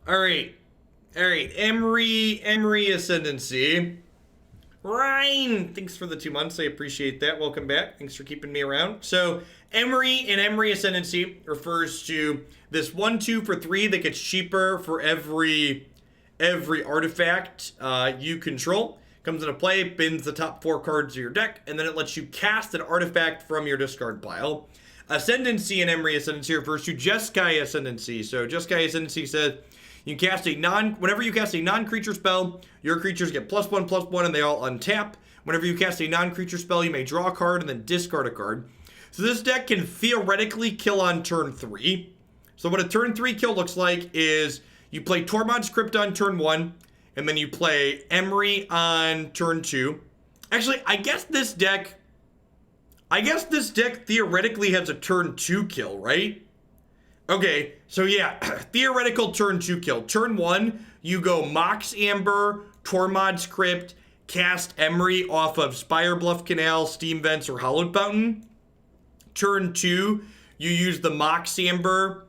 All right. Emry Ascendancy. Ryan, thanks for the 2 months. I appreciate that. Welcome back. Thanks for keeping me around. So, Emry and Emry Ascendancy refers to this 1/2 for 3 that gets cheaper for every artifact you control. Comes into play, bins the top 4 cards of your deck, and then it lets you cast an artifact from your discard pile. Ascendancy and Emry Ascendancy refers to Jeskai Ascendancy. So Jeskai Ascendancy says you cast whenever you cast a non-creature spell, your creatures get +1/+1 and they all untap. Whenever you cast a non-creature spell, you may draw a card and then discard a card. So this deck can theoretically kill on turn 3. So what a turn 3 kill looks like is you play Tormod's Crypt on turn 1, and then you play Emry on turn 2. Actually, I guess this deck theoretically has a turn 2 kill, right? Okay, so yeah, theoretical turn 2 kill. Turn 1, you go Mox Amber, Tormod's Crypt, cast Emry off of Spirebluff Canal, Steam Vents, or Hallowed Fountain. Turn 2, you use the Mox Amber.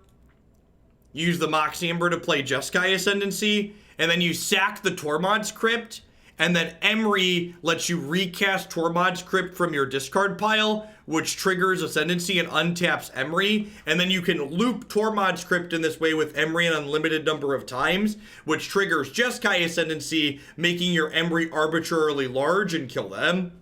Use the Mox Amber to play Jeskai Ascendancy, and then you sack the Tormod's Crypt, and then Emry lets you recast Tormod's Crypt from your discard pile, which triggers Ascendancy and untaps Emry, and then you can loop Tormod's Crypt in this way with Emry an unlimited number of times, which triggers Jeskai Ascendancy, making your Emry arbitrarily large and kill them.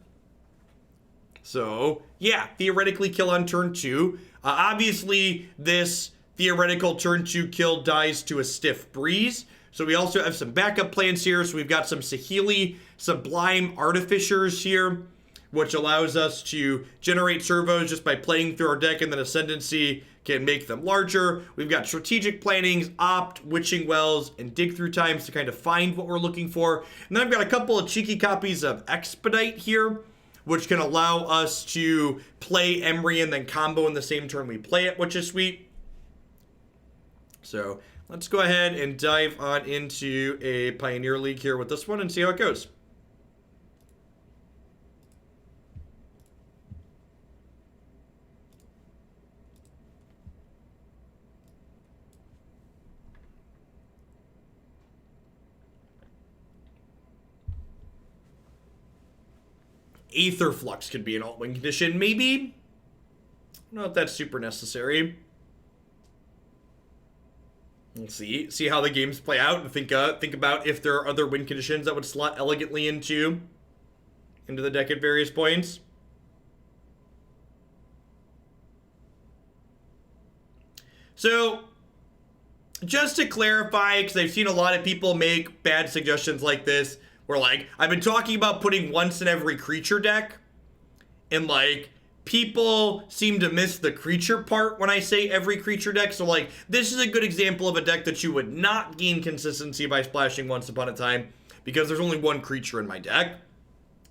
So, yeah, theoretically kill on turn 2. Obviously, this theoretical turn 2 kill dies to a stiff breeze. So we also have some backup plans here. So we've got some Saheeli Sublime Artificers here, which allows us to generate servos just by playing through our deck, and then Ascendancy can make them larger. We've got strategic plannings, opt, witching wells, and dig through times to kind of find what we're looking for. And then I've got a couple of cheeky copies of Expedite here, which can allow us to play Emry and then combo in the same turn we play it, which is sweet. So let's go ahead and dive on into a Pioneer League here with this one and see how it goes. Aether Flux could be an alt-win condition, maybe? I don't know if that's super necessary. We'll see how the games play out and think about if there are other win conditions that would slot elegantly into the deck at various points. So, just to clarify, because I've seen a lot of people make bad suggestions like this, where like, I've been talking about putting once in every creature deck, and like, people seem to miss the creature part when I say every creature deck. So like, this is a good example of a deck that you would not gain consistency by splashing Once Upon a Time, because there's only one creature in my deck.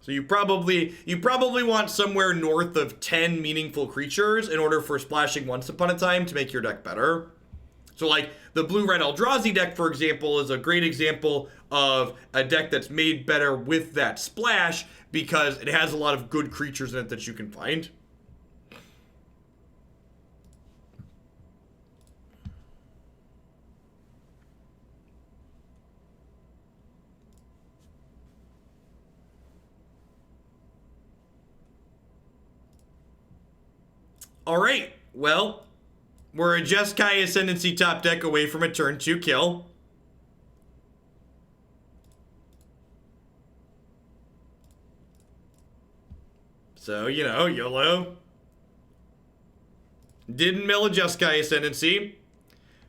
So you probably want somewhere north of 10 meaningful creatures in order for splashing Once Upon a Time to make your deck better. So like, the blue-red Eldrazi deck, for example, is a great example of a deck that's made better with that splash, because it has a lot of good creatures in it that you can find. All right, well, we're a Jeskai Ascendancy top deck away from a turn 2 kill. So, you know, YOLO. Didn't mill a Jeskai Ascendancy.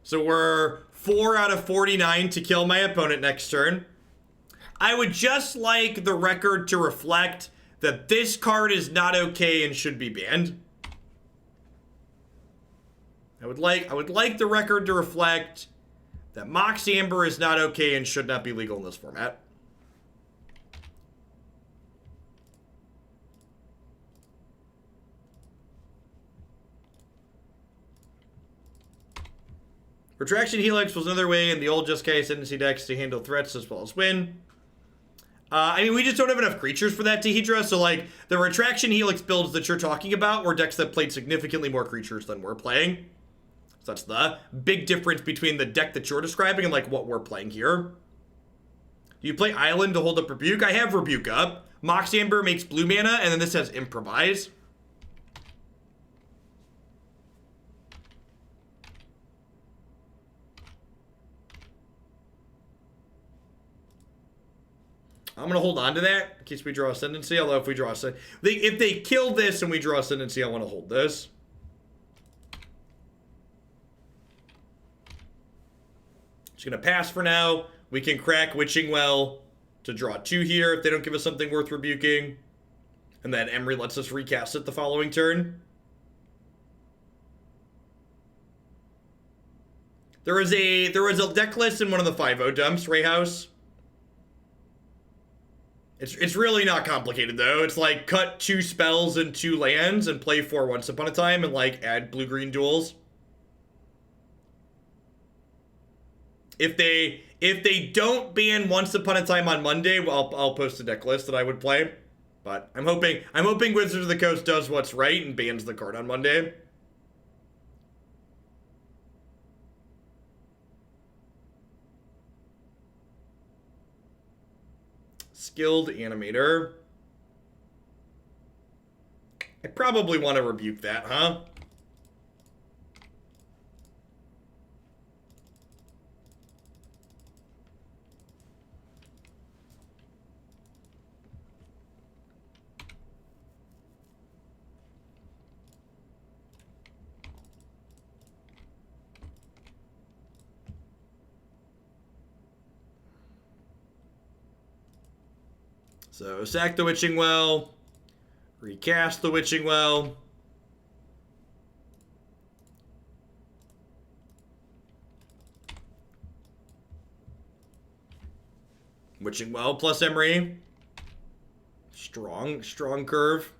So we're 4 out of 49 to kill my opponent next turn. I would just like the record to reflect that this card is not okay and should be banned. I would like the record to reflect that Mox Amber is not okay and should not be legal in this format. Retraction Helix was another way in the old Jeskai Ascendancy decks to handle threats as well as win. I mean, we just don't have enough creatures for that Tehidra, so like, the Retraction Helix builds that you're talking about were decks that played significantly more creatures than we're playing. So that's the big difference between the deck that you're describing and like what we're playing here. Do you play Island to hold up Rebuke? I have Rebuke up. Mox Amber makes blue mana, and then this has Improvise. I'm going to hold on to that in case we draw Ascendancy, although if we draw Ascendancy... If they kill this and we draw Ascendancy, I want to hold this. Just going to pass for now. We can crack Witching Well to draw 2 here if they don't give us something worth rebuking. And then Emry lets us recast it the following turn. There was a deck list in one of the 5-0 dumps, Ray House. It's really not complicated though. It's like cut 2 spells and 2 lands and play 4 Once Upon a Time and like add blue-green duels. If they don't ban Once Upon a Time on Monday, well, I'll post a deck list that I would play. But I'm hoping Wizards of the Coast does what's right and bans the card on Monday. Skilled Animator. I probably want to rebuke that, huh? So, sack the Witching Well, recast the Witching Well. Witching Well plus Emry. Strong curve.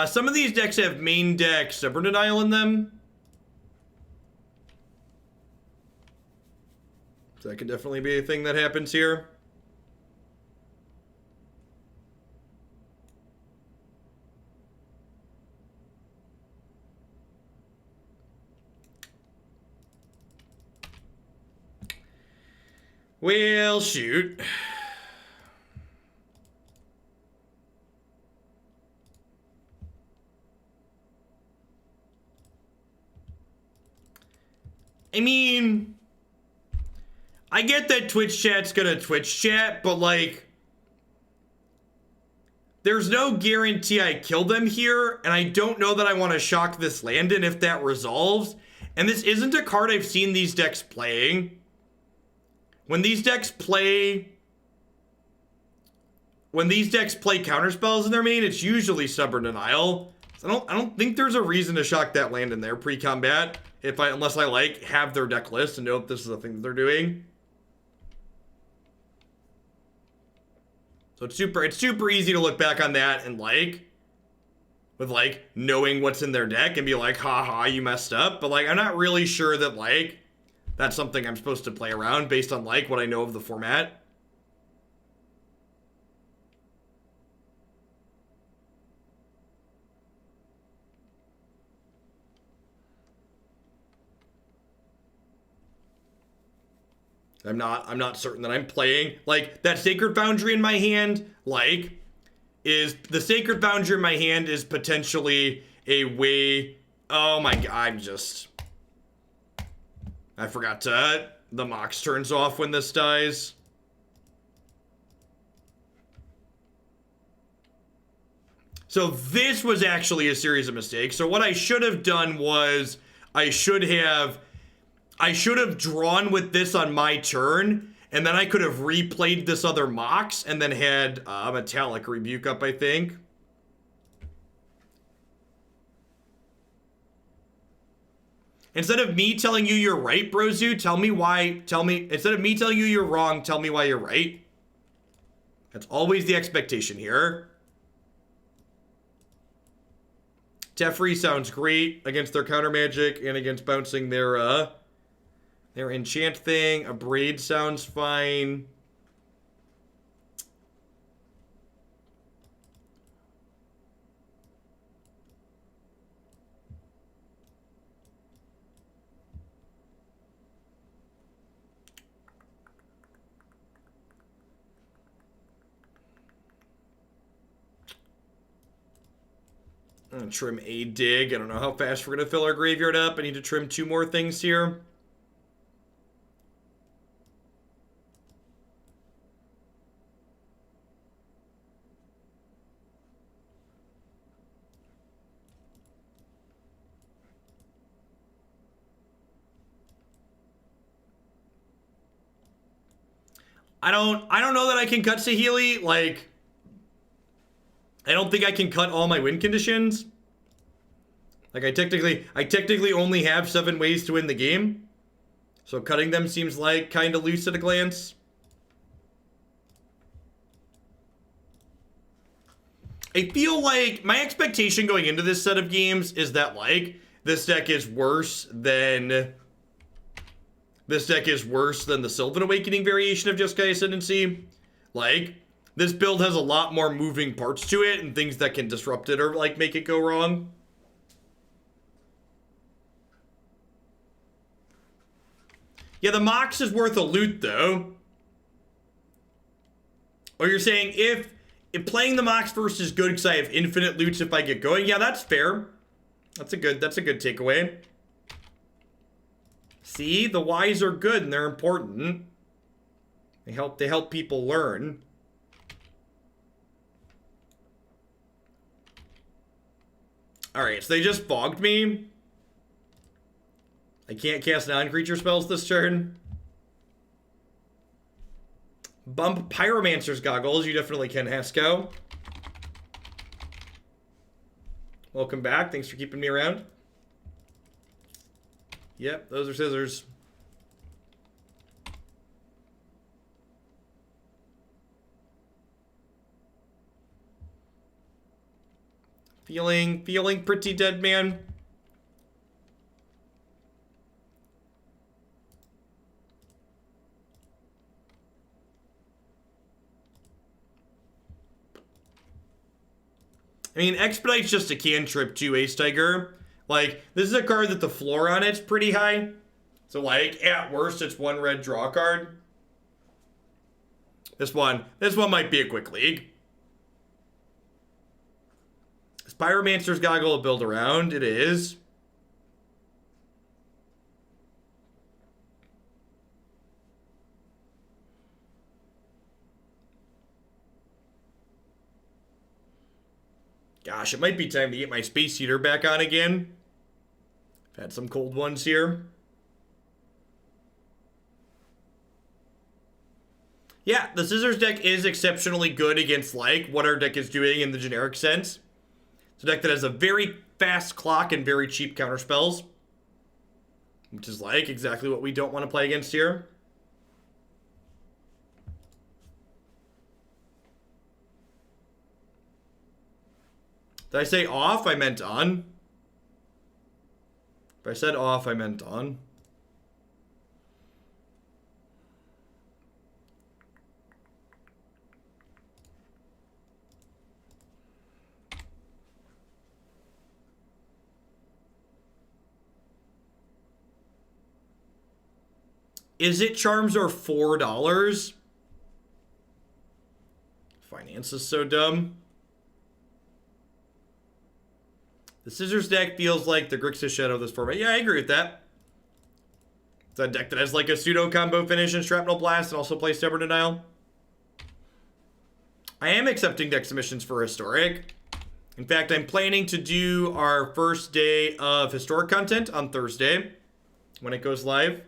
Some of these decks have main deck Stubborn Denial in them. So that could definitely be a thing that happens here. Well, shoot. I mean, I get that Twitch chat's gonna Twitch chat, but like, there's no guarantee I kill them here, and I don't know that I want to shock this Landon if that resolves. And this isn't a card I've seen these decks playing. When these decks play counterspells in their main, it's usually Stubborn Denial. So I don't think there's a reason to shock that Landon there pre-combat. Unless I like have their deck list and know if this is the thing that they're doing. So it's super easy to look back on that and with knowing what's in their deck and be like, haha, you messed up. But I'm not really sure that that's something I'm supposed to play around based on what I know of the format. I'm not certain that I'm playing. That Sacred Foundry in my hand, is the Sacred Foundry in my hand is potentially a way. Oh my god, I forgot the Mox turns off when this dies. So this was actually a series of mistakes. So what I should have done was I should have drawn with this on my turn, and then I could have replayed this other Mox, and then had Metallic Rebuke up, I think. Instead of me telling you you're right, Brozu, instead of me telling you you're wrong, tell me why you're right. That's always the expectation here. Teferi sounds great against their counter magic and against bouncing their enchant thing. Abrade sounds fine. I'm gonna trim a dig. I don't know how fast we're gonna fill our graveyard up. I need to trim 2 more things here. I don't know that I can cut Saheeli. Like, I don't think I can cut all my win conditions. Like, I technically only have 7 ways to win the game. So cutting them seems like kind of loose at a glance. I feel like my expectation going into this set of games is that, like, this deck is worse than the Sylvan Awakening variation of Jeskai Ascendancy. Like, this build has a lot more moving parts to it and things that can disrupt it or, like, make it go wrong. Yeah, the Mox is worth a loot, though. Or you're saying if playing the Mox first is good because I have infinite loots if I get going. Yeah, that's fair. That's a good takeaway. See, the Ys are good and they're important. They help people learn. Alright, so they just fogged me. I can't cast non-creature spells this turn. Bump Pyromancer's Goggles. You definitely can, Hasko. Welcome back. Thanks for keeping me around. Yep, those are scissors. Feeling pretty dead, man. I mean, Expedite's just a cantrip too, Ace Tiger. Like, this is a card that the floor on it's pretty high. So, like, at worst, it's 1 red draw card. This one might be a quick league. Is Pyromancer's Goggle a build around? It is. Gosh, it might be time to get my Space Heater back on again. I've had some cold ones here. Yeah, the Scissors deck is exceptionally good against, like, what our deck is doing in the generic sense. It's a deck that has a very fast clock and very cheap counter spells. Which is, like, exactly what we don't want to play against here. Did I say off? I meant on. If I said off, I meant on. Is it Charms are $4? Finance is so dumb. The Scissors deck feels like the Grixis Shadow of this format. Yeah, I agree with that. It's a deck that has like a pseudo combo finish and Shrapnel Blast and also plays Stubborn Denial. I am accepting deck submissions for Historic. In fact, I'm planning to do our first day of Historic content on Thursday when it goes live.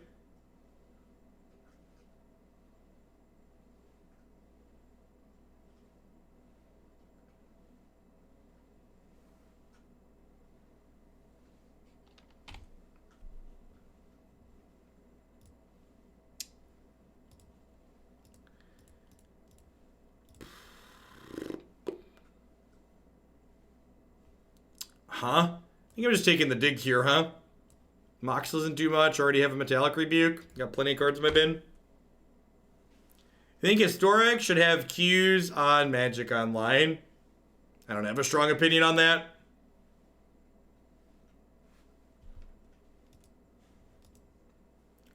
Huh? I think I'm just taking the dig here, huh? Mox doesn't do much. Already have a Metallic Rebuke. Got plenty of cards in my bin. I think Historic should have Qs on Magic Online. I don't have a strong opinion on that.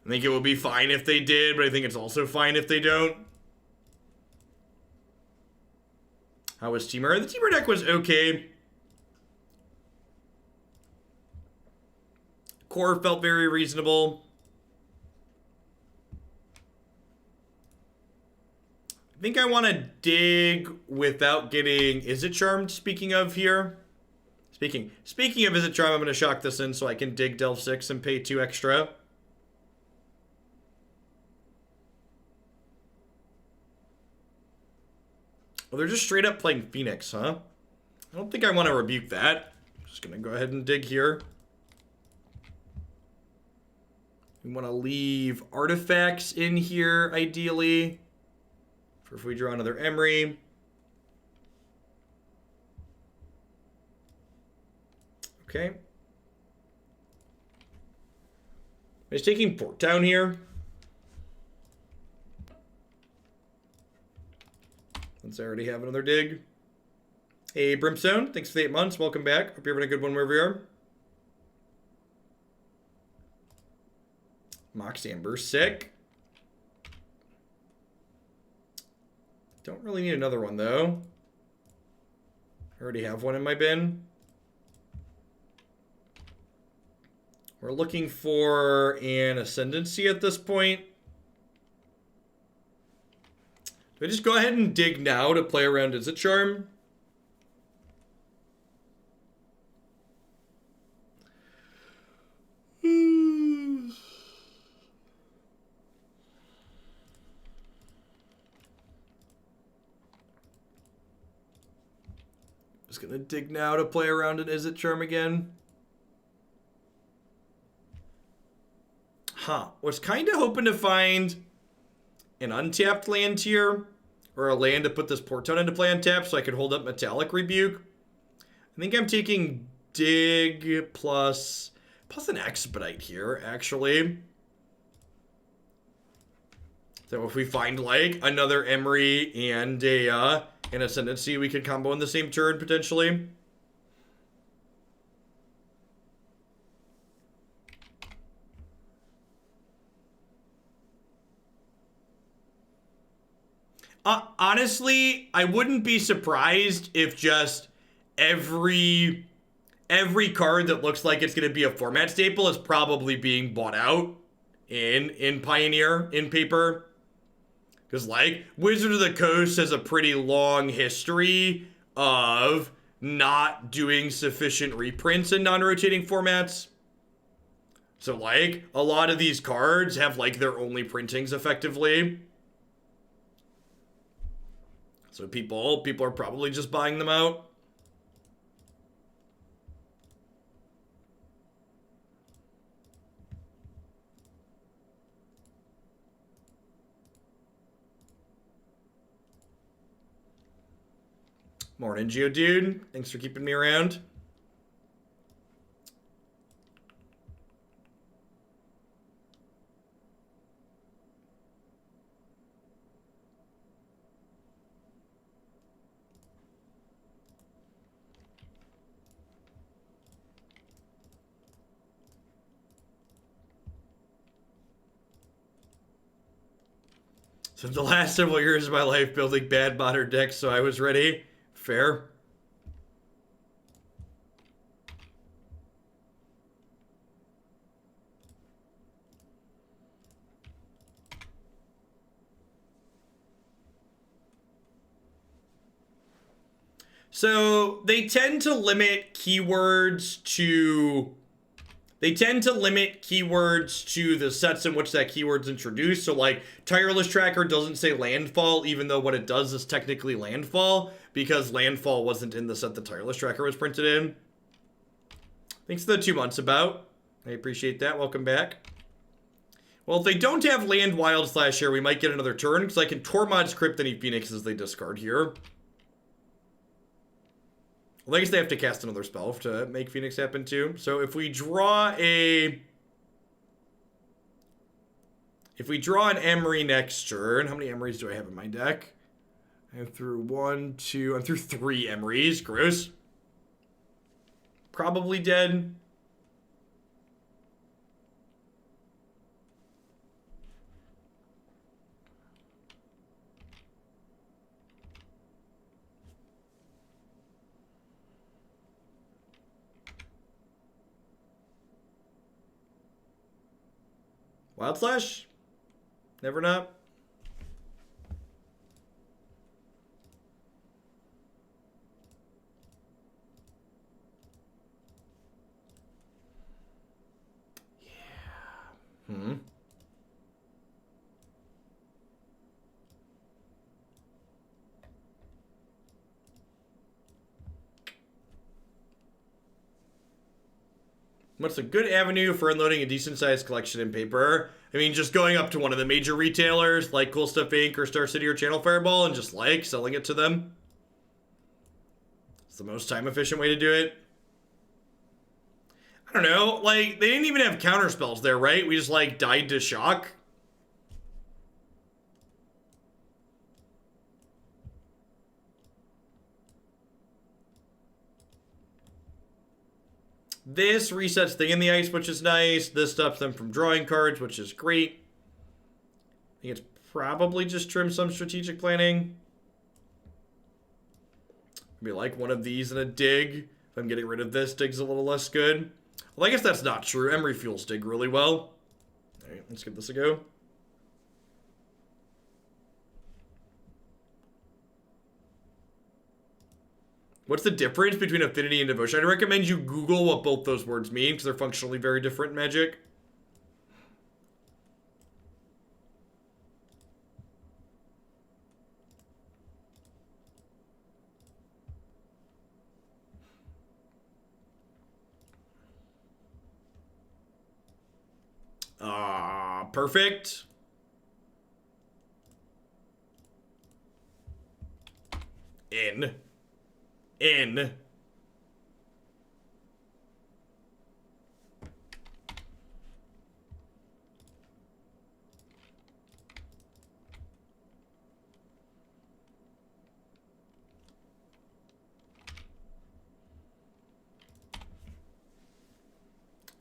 I think it would be fine if they did, but I think it's also fine if they don't. How was Teamer? The Teamer deck was okay. Core felt very reasonable. I think I want to dig without getting... Is it Charmed, speaking of here? Speaking of Is it Charmed, I'm going to shock this in so I can dig Delve 6 and pay 2 extra. Well, they're just straight up playing Phoenix, huh? I don't think I want to rebuke that. I'm just going to go ahead and dig here. We want to leave artifacts in here, ideally. For if we draw another Emry. Okay. I'm just taking Port Town here. Since I already have another dig. Hey, Brimstone, thanks for the 8 months. Welcome back. Hope you're having a good one wherever you are. Mox Amber, sick. Don't really need another one, though. I already have one in my bin. We're looking for an Ascendancy at this point. Do I just go ahead and dig now to play around Is It Charm? Just gonna dig now to play around an Is It Charm again. Huh. Was kind of hoping to find an untapped land here, or a land to put this Port Town into play untapped so I could hold up Metallic Rebuke. I think I'm taking dig plus an Expedite here, actually. So if we find like another Emry and an Ascendancy, we could combo in the same turn potentially. Honestly, I wouldn't be surprised if just every card that looks like it's going to be a format staple is probably being bought out in Pioneer, in paper. Because, like, Wizard of the Coast has a pretty long history of not doing sufficient reprints in non-rotating formats. So, like, a lot of these cards have, like, their only printings, effectively. So people are probably just buying them out. Morning, Geodude. Thanks for keeping me around. So the last several years of my life building bad modern decks, so I was ready. Fair. So they tend to limit keywords to... They tend to limit keywords to the sets in which that keyword's introduced. So, like, Tireless Tracker doesn't say Landfall, even though what it does is technically Landfall, because Landfall wasn't in the set the Tireless Tracker was printed in. Thanks for the 2 months about. I appreciate that. Welcome back. Well, if they don't have Land Wild Slash here, we might get another turn, because I can Tormod's Crypt any Phoenixes they discard here. Well, I guess they have to cast another spell to make Phoenix happen too. So if we draw a... If we draw an Emry next turn, how many Emrys do I have in my deck? I'm through 1, 2, I'm through 3 Emrys. Gross. Probably dead. Wild Slash? Never not. Yeah. What's a good avenue for unloading a decent-sized collection in paper? I mean, just going up to one of the major retailers, like Cool Stuff Inc. or Star City or Channel Fireball, and just, like, selling it to them. It's the most time-efficient way to do it. I don't know, like, they didn't even have counterspells there, right? We just, like, died to shock. This resets Thing in the Ice, which is nice. This stops them from drawing cards, which is great. I think it's probably just trim some strategic planning. Maybe like one of these and a dig. If I'm getting rid of this, dig's a little less good. Well, I guess that's not true. Emry fuels dig really well. All right, let's give this a go. What's the difference between affinity and devotion? I'd recommend you Google what both those words mean, because they're functionally very different in Magic. Perfect. In.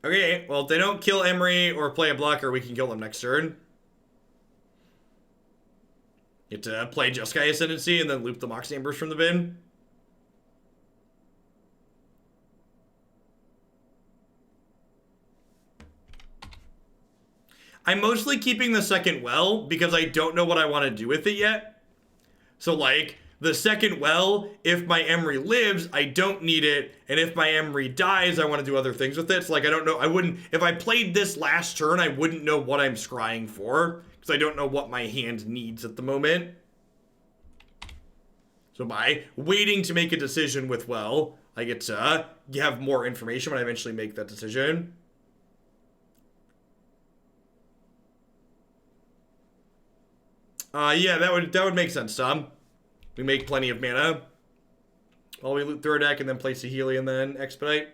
Okay, well, if they don't kill Emry or play a blocker, we can kill them next turn. Get to play Jeskai Ascendancy and then loop the Mox Ambers from the bin. I'm mostly keeping the second well because I don't know what I want to do with it yet. So, like, the second well, if my Emry lives, I don't need it. And if my Emry dies, I want to do other things with it. So, like, I don't know. I wouldn't, if I played this last turn, I wouldn't know what I'm scrying for. Because I don't know what my hand needs at the moment. So by waiting to make a decision with well, I get to have more information when I eventually make that decision. Yeah, that would make sense, Tom. We make plenty of mana. While we loot through our deck and then play Saheeli and then Expedite.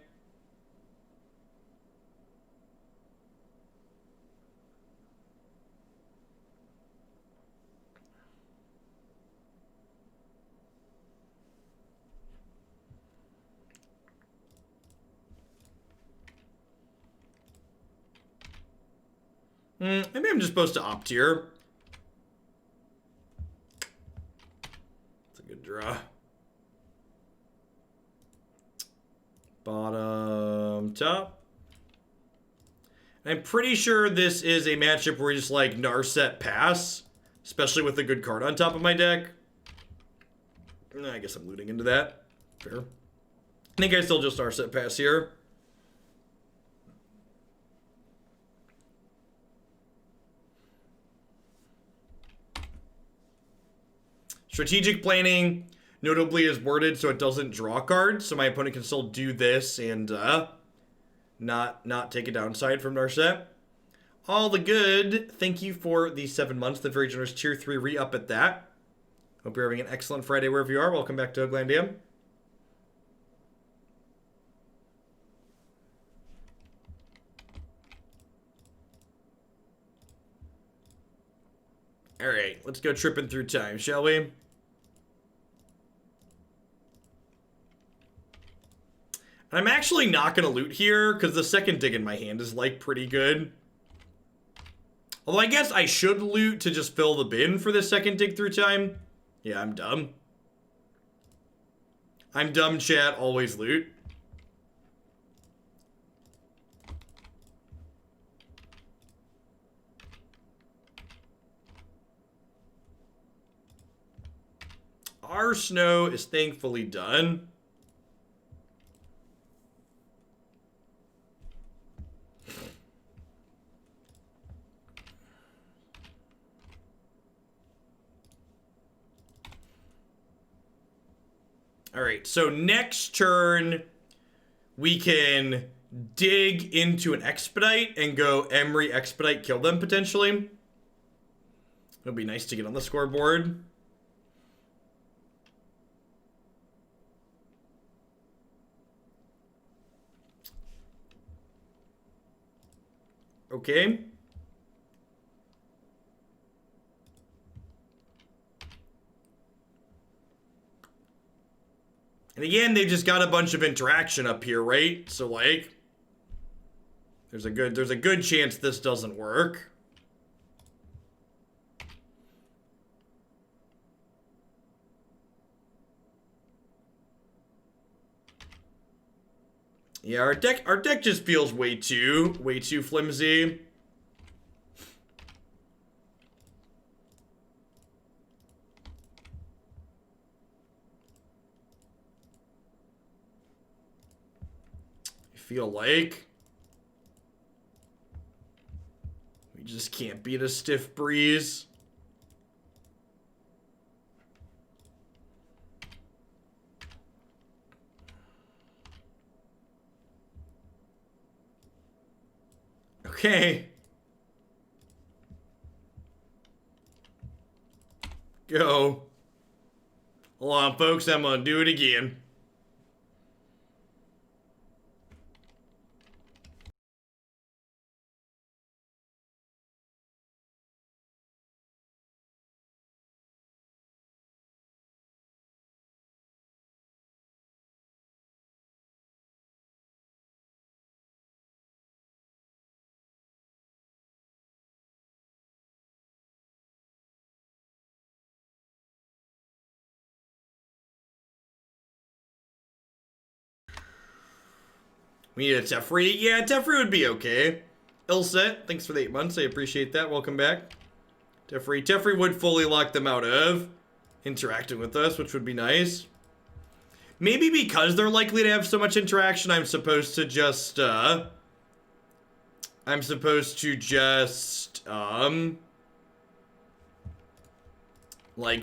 Maybe I'm just supposed to opt here. It's a good draw. Bottom, top. I'm pretty sure this is a matchup where you just like Narset pass, especially with a good card on top of my deck. I guess I'm looting into that. Fair. I think I still just Narset pass here. Strategic planning notably is worded so it doesn't draw cards, so my opponent can still do this and not take a downside from Narset. All the good. Thank you for the 7 months. The very generous tier 3 re-up at that. Hope you're having an excellent Friday wherever you are. Welcome back to Glandam. let's go tripping through time, shall we? And I'm actually not going to loot here, because the second dig in my hand is, like, pretty good. Although I guess I should loot to just fill the bin for the second dig through time. Yeah, I'm dumb. I'm dumb, chat. Always loot. Our snow is thankfully done. All right, so next turn, we can dig into an Expedite and go Emry, Expedite, kill them potentially. It'll be nice to get on the scoreboard. Okay. And again, they just got a bunch of interaction up here, right? So like, there's a good chance this doesn't work. Yeah, our deck just feels way too flimsy. I feel like we just can't beat a stiff breeze. Okay. Go. Hold on, folks. I'm gonna do it again. We need a Teferi. Yeah, Teferi would be okay. Ilset, thanks for the 8 months. I appreciate that. Welcome back. Teferi would fully lock them out of interacting with us, which would be nice. Maybe because they're likely to have so much interaction, I'm supposed to just, like,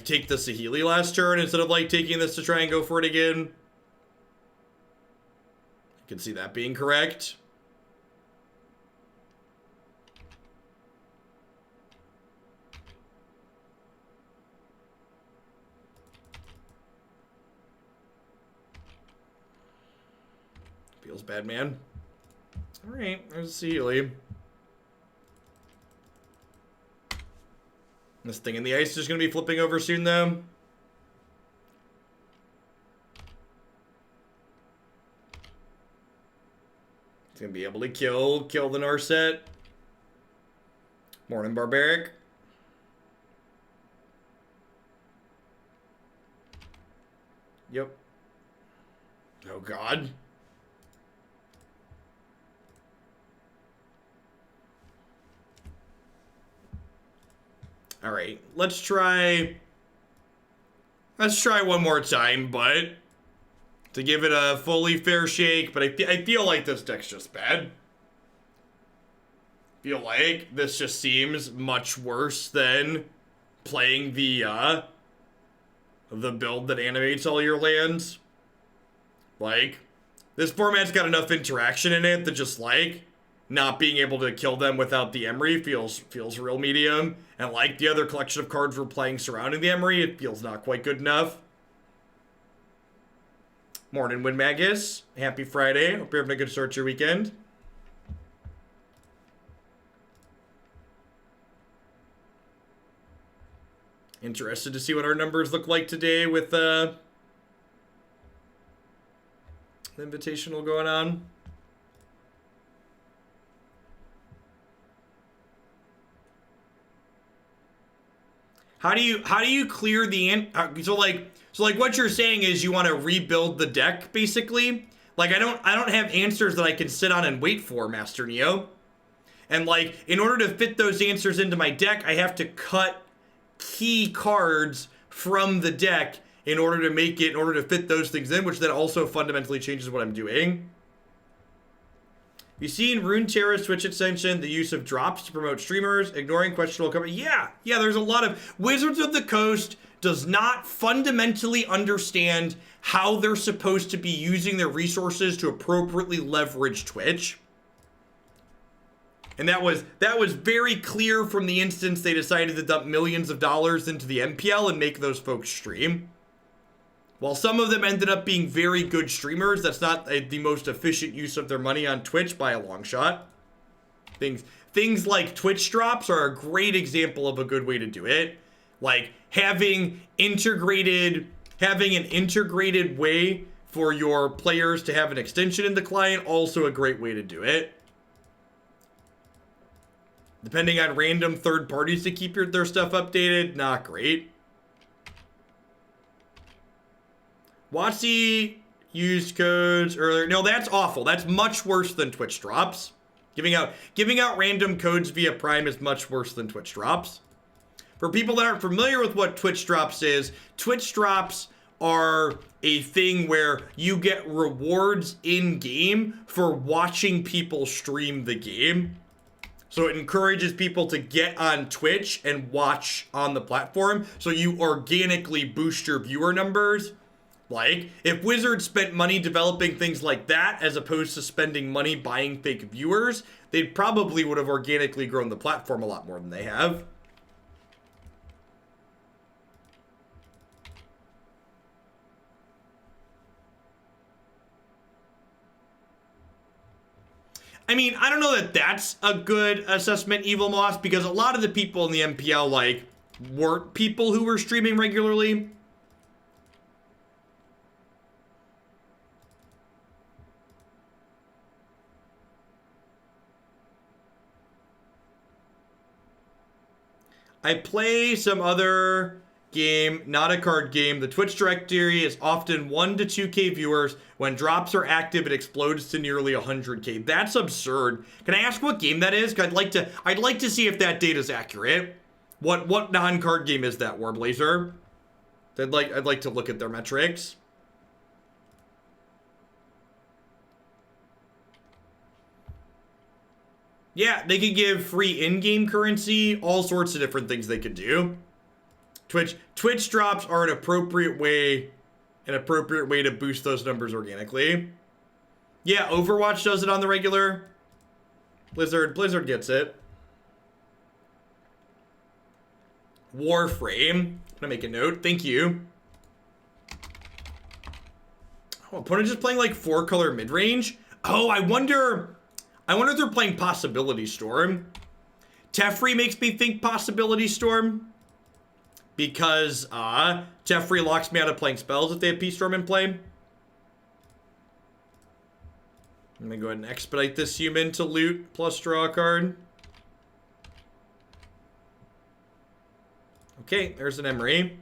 take the Saheeli last turn instead of, like, taking this to try and go for it again. I can see that being correct. Feels bad, man. Alright, there's Saheeli. This thing in the ice is going to be flipping over soon, though. It's going to be able to kill the Narset. Morning, Barbaric. Yep. Oh, God. All right, let's try one more time, but to give it a fully fair shake. But I feel like this deck's just bad. I feel like this just seems much worse than playing the build that animates all your lands. Like, this format's got enough interaction in it that just, like, not being able to kill them without the Emry feels real medium. And like the other collection of cards we're playing surrounding the Emry, it feels not quite good enough. Morning, Win Magus. Happy Friday. Hope you're having a good start to your weekend. Interested to see what our numbers look like today with the invitational going on. How do you clear the so like what you're saying is you want to rebuild the deck basically? Like I don't have answers that I can sit on and wait for, Master Neo. And like in order to fit those answers into my deck, I have to cut key cards from the deck in order to fit those things in, which then also fundamentally changes what I'm doing. You've seen Runeterra's Twitch extension, the use of drops to promote streamers, ignoring questionable cover. Yeah, there's a lot of... Wizards of the Coast does not fundamentally understand how they're supposed to be using their resources to appropriately leverage Twitch. And that was very clear from the instance they decided to dump millions of dollars into the MPL and make those folks stream. While some of them ended up being very good streamers, that's not the most efficient use of their money on Twitch by a long shot. Things like Twitch drops are a great example of a good way to do it. Like having an integrated way for your players to have an extension in the client, also a great way to do it. Depending on random third parties to keep their stuff updated, not great. WotC used codes earlier. No, that's awful. That's much worse than Twitch drops. Giving out random codes via Prime is much worse than Twitch drops. For people that aren't familiar with what Twitch drops is, Twitch drops are a thing where you get rewards in-game for watching people stream the game. So it encourages people to get on Twitch and watch on the platform, so you organically boost your viewer numbers. Like, if Wizards spent money developing things like that, as opposed to spending money buying fake viewers, they probably would have organically grown the platform a lot more than they have. I mean, I don't know that that's a good assessment, Evil Moss, because a lot of the people in the MPL, like, weren't people who were streaming regularly. I play some other game, not a card game. The Twitch directory is often 1 to 2K viewers. When drops are active, it explodes to nearly 100K. That's absurd. Can I ask what game that is? I'd like to see if that data is accurate. What non-card game is that, Warblazer? I'd like to look at their metrics. Yeah, they could give free in-game currency, all sorts of different things they could do. Twitch drops are an appropriate way to boost those numbers organically. Yeah, Overwatch does it on the regular. Blizzard gets it. Warframe. I'm gonna make a note. Thank you. Oh, opponent just playing like 4-color mid-range. Oh, I wonder if they're playing Possibility Storm. Teferi makes me think Possibility Storm. Because, Teferi locks me out of playing spells if they have P-Storm in play. I'm gonna go ahead and expedite this human to loot plus draw a card. Okay, there's an Emry.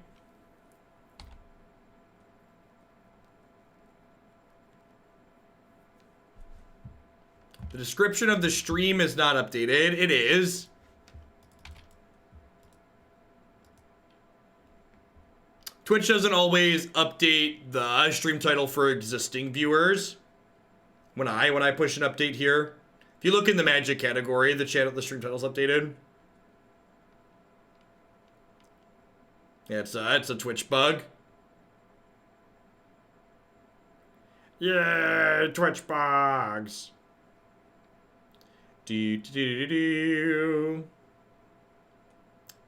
The description of the stream is not updated. It is. Twitch doesn't always update the stream title for existing viewers. When I push an update here, if you look in the Magic category, the stream title's updated. Yeah, it's a Twitch bug. Yeah, Twitch bugs. Do do do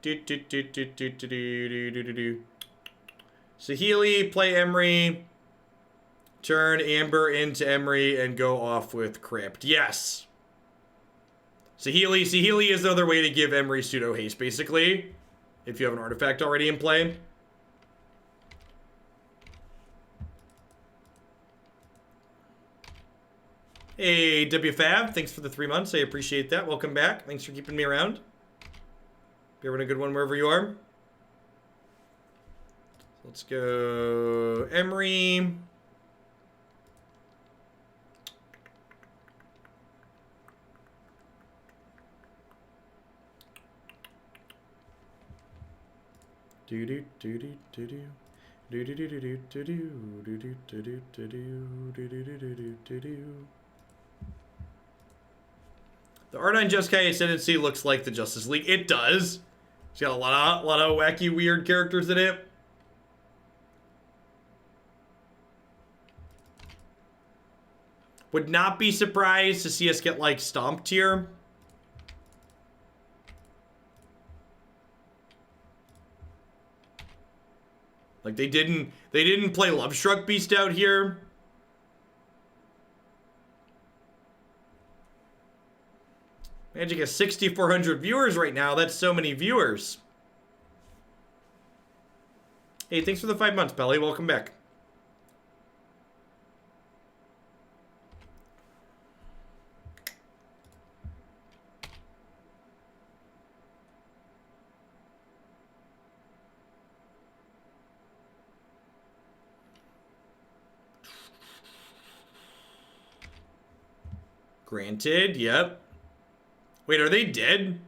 do do do do do do do do do do do. Saheeli, play Emry, turn Amber into Emry, and go off with Crypt. Yes. Saheeli is another way to give Emry pseudo haste, basically. if you have an artifact already in play. Hey, WFab, thanks for the 3 months. I appreciate that. Welcome back. Thanks for keeping me around. Be having a good one wherever you are. Let's go Emry. Do do do do do do. Do do do do do do do do do do do do do do do do. The art on Jeskai Ascendancy looks like the Justice League. It does. It's got a lot of wacky, weird characters in it. Would not be surprised to see us get like stomped here. Like they didn't play Lovestruck Beast out here. Magic has 6,400 viewers right now. That's so many viewers. Hey, thanks for the 5 months, Pelly. Welcome back. Granted, yep. Wait, are they dead?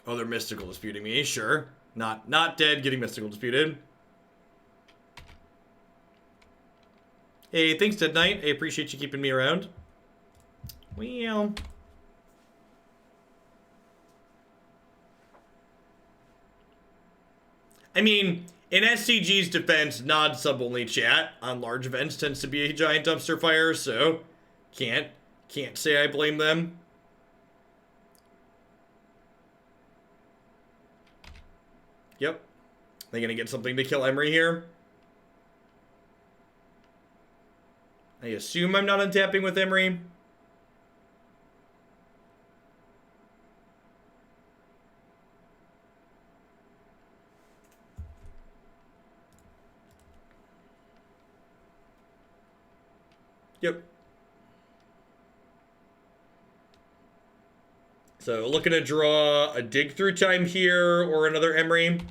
Oh, they're mystical disputing me. Sure. Not dead, getting mystical disputed. Hey, thanks, Dead Knight. I appreciate you keeping me around. Well. I mean, in SCG's defense, non-sub only chat on large events tends to be a giant dumpster fire, so can't say I blame them. Yep. They gonna get something to kill Emry here? I assume I'm not untapping with Emry. Yep. So looking to draw a dig through time here or another Emry.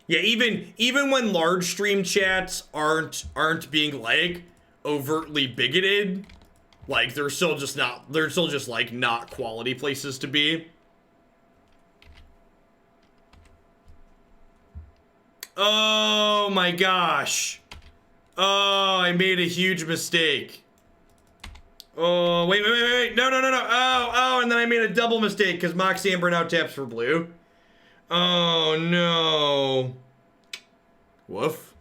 Yeah, even when large stream chats aren't being like overtly bigoted, like they're still just like not quality places to be. Oh my gosh. Oh, I made a huge mistake. Oh, wait. No. Oh, and then I made a double mistake because Mox Amber now taps for blue. Oh, no. Woof.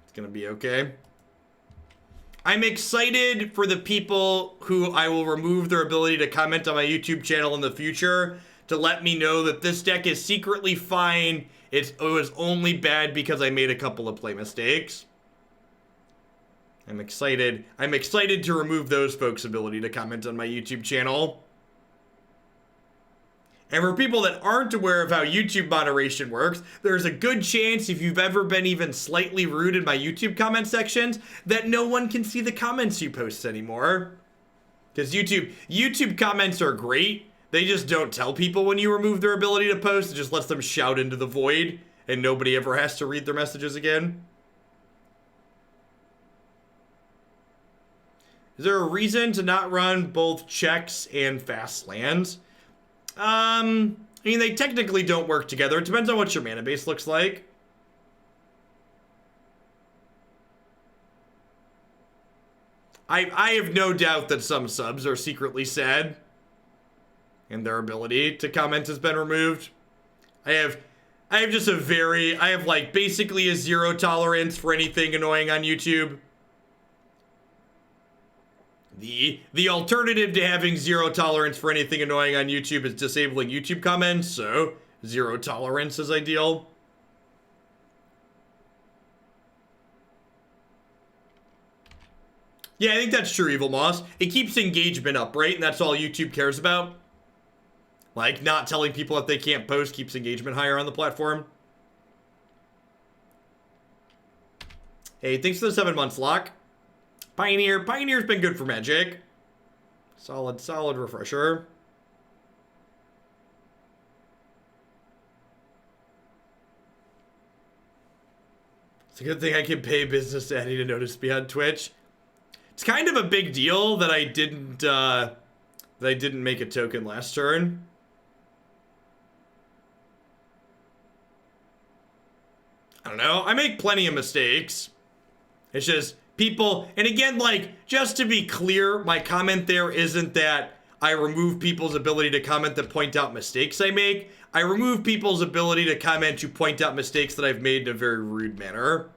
It's gonna be okay. I'm excited for the people who I will remove their ability to comment on my YouTube channel in the future to let me know that this deck is secretly fine. It was only bad because I made a couple of play mistakes. I'm excited to remove those folks' ability to comment on my YouTube channel. And for people that aren't aware of how YouTube moderation works, there's a good chance if you've ever been even slightly rude in my YouTube comment sections that no one can see the comments you post anymore. Because YouTube comments are great. They just don't tell people when you remove their ability to post. It just lets them shout into the void and nobody ever has to read their messages again. Is there a reason to not run both checks and fast lands? I mean, they technically don't work together. It depends on what your mana base looks like. I have no doubt that some subs are secretly sad and their ability to comment has been removed. I have like basically a zero tolerance for anything annoying on YouTube. The alternative to having zero tolerance for anything annoying on YouTube is disabling YouTube comments, so zero tolerance is ideal. Yeah, I think that's true, Evil Moss. It keeps engagement up, right? And that's all YouTube cares about. Like, not telling people that they can't post keeps engagement higher on the platform. Hey, thanks for the 7 months, Loch. Pioneer's been good for Magic. Solid refresher. It's a good thing I can pay Business Daddy to notice me on Twitch. It's kind of a big deal that I didn't make a token last turn. I don't know. I make plenty of mistakes. It's just people, and again, like, just to be clear, my comment there isn't that I remove people's ability to comment that point out mistakes I make. I remove people's ability to comment to point out mistakes that I've made in a very rude manner.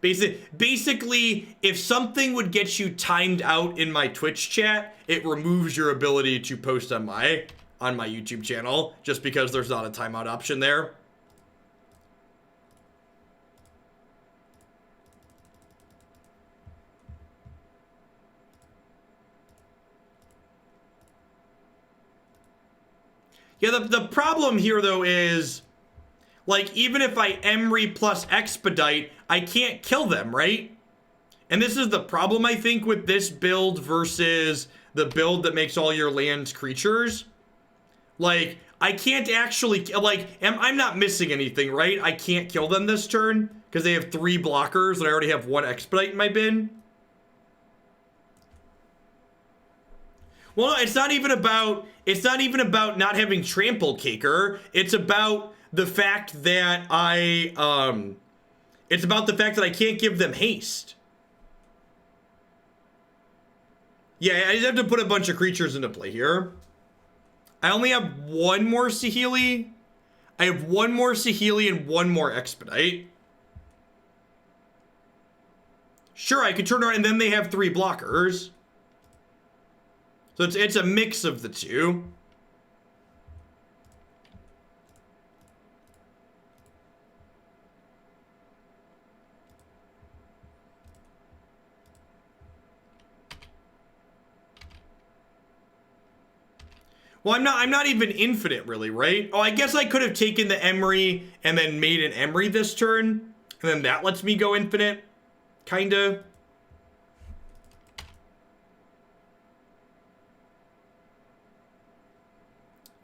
Basically, if something would get you timed out in my Twitch chat, it removes your ability to post on my YouTube channel, just because there's not a timeout option there. Yeah, the problem here, though, is, like, even if I Emry plus Expedite, I can't kill them, right? And this is the problem, I think, with this build versus the build that makes all your lands creatures. Like, I can't actually, like, I'm not missing anything, right? I can't kill them this turn because they have 3 blockers and I already have 1 Expedite in my bin. Well, it's not even about not having Trample Caker. It's about the fact that I can't give them haste. Yeah, I just have to put a bunch of creatures into play here. I only have 1 more Saheeli. I have 1 more Saheeli and 1 more Expedite. Sure, I could turn around and then they have 3 blockers. So it's a mix of the two. Well, I'm not even infinite, really, right? Oh, I guess I could have taken the Emry and then made an Emry this turn, and then that lets me go infinite, kinda.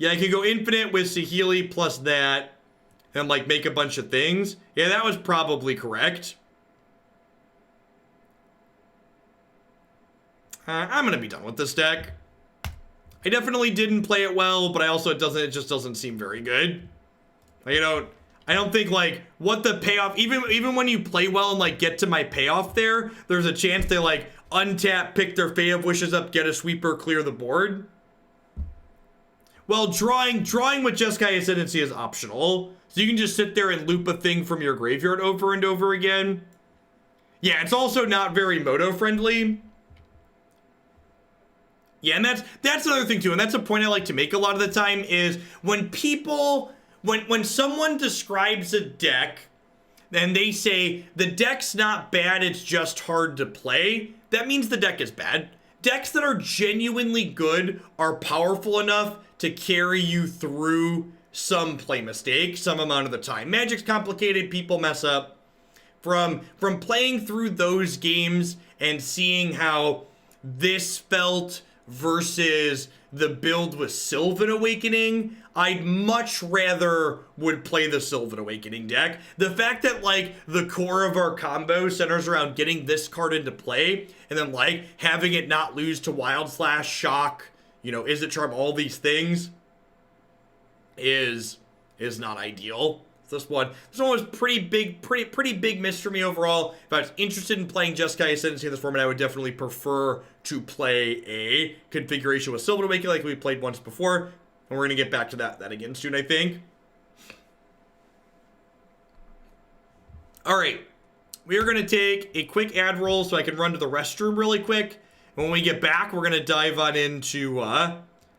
Yeah, I could go infinite with Saheeli plus that, and like make a bunch of things. Yeah, that was probably correct. I'm gonna be done with this deck. I definitely didn't play it well, but it just doesn't seem very good. Like, I don't think, like, what the payoff, even when you play well and like get to my payoff there's a chance they like untap, pick their Fae of Wishes up, get a sweeper, clear the board. Well, drawing with Jeskai Ascendancy is optional. So you can just sit there and loop a thing from your graveyard over and over again. Yeah, it's also not very moto friendly. Yeah, and that's another thing too, and that's a point I like to make a lot of the time is when people, when someone describes a deck and they say the deck's not bad, it's just hard to play, that means the deck is bad. Decks that are genuinely good are powerful enough to carry you through some play mistake some amount of the time. Magic's complicated, people mess up. From playing through those games and seeing how this felt versus the build with Sylvan Awakening, I'd much rather would play the Sylvan Awakening deck. The fact that, like, the core of our combo centers around getting this card into play and then, like, having it not lose to Wild Slash, Shock, Is It Charm, all these things is not ideal. This one was pretty big miss for me overall. If I was interested in playing Jeskai Ascendancy in this format, I would definitely prefer to play a configuration with Sylvan Awakening like we played once before. And we're going to get back to that again soon, I think. All right. We are going to take a quick ad roll so I can run to the restroom really quick. And when we get back, we're going to dive on into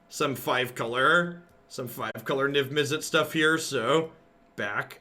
some 5-color Niv Mizzet stuff here. So, back